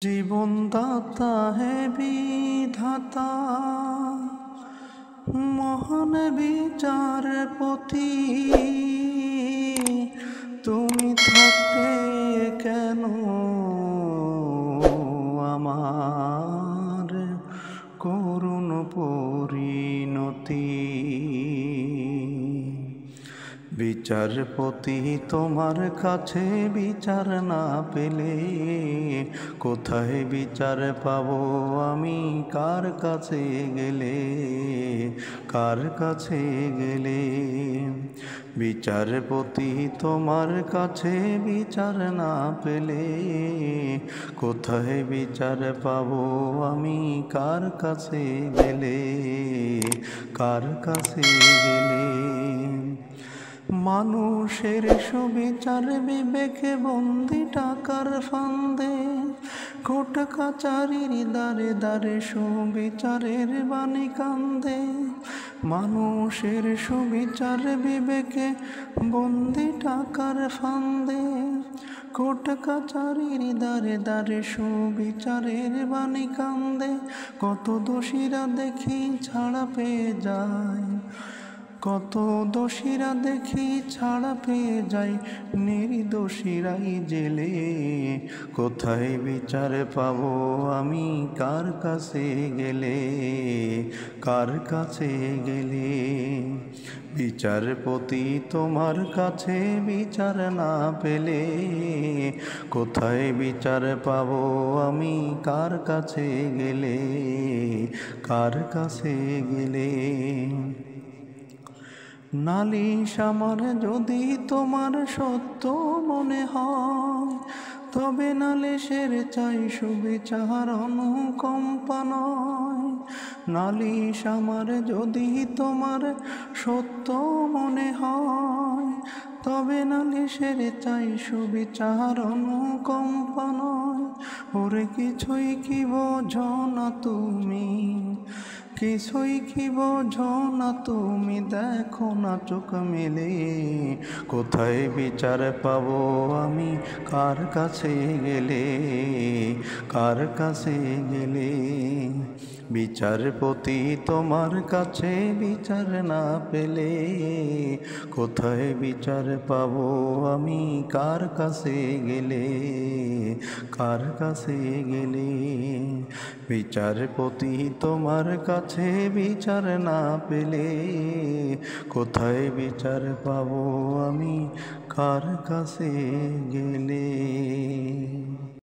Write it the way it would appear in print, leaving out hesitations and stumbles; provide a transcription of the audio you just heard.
জীবন দাতা হে বিধাতা, মহান বিচারপতি, তুমি থাকতে কেন আমার করুণ পরিণতি। বিচারপতি তোমার কাছে বিচার না পেলে কোথায় বিচার পাবো আমি, কার কাছে গেলে, কার কাছে গেলে। বিচারপতি তোমার কাছে বিচার না পেলে কোথায় বিচার পাবো আমি, কার কাছে গেলে, কার কাছে গেলে। মানুষের সুবিচার বিবেকে বন্দি টাকার ফান্দে, কোর্ট কাচারির দ্বারে দ্বারে সুবিচারের বাণী কান্দে। মানুষের সুবিচার বিবেকে বন্দি টাকার ফান্দে, কোর্ট কাচারির দ্বারে দ্বারে সুবিচারের বাণী কান্দে। কত দোষীরা দেখি ছাড়া পেয়ে যায়, কত দোষীরা দেখি ছাড়া পেয়ে যায়, নির্দোষীরাই জেলে। কোথায় বিচার পাবো আমি, কার কাছে গেলে, কার কাছে গেলে। বিচারপতি তোমার কাছে বিচার না পেলে কোথায় বিচার পাবো আমি, কার কাছে গেলে, কার কাছে গেলে। নালিশ আমার যদি তোমার সত্য মনে হয়, তবে নালিশের চাই সুবিচার অনুকম্পা নয়। নালিশ আমার যদি তোমার সত্য মনে হয়, তবে নালিশের চাই সুবিচার অনুকম্পা নয়। ওরে কিছুই কি বোঝো না তুমি, কিছুই কি বোঝো না তুমি, দেখো না চোখ মেলে। কোথায় বিচার পাবো আমি, কার কাছে গেলে, কার কাছে গেলে। বিচারপতি তোমার কাছে বিচার না পেলে কোথায় বিচার পাবো আমি, কার কাছে গেলে, কার কাছে গেলে। বিচারপতি তোমার কাছে বিচার না পেলে কোথায় বিচার পাবো আমি, কার কাছে গেলে।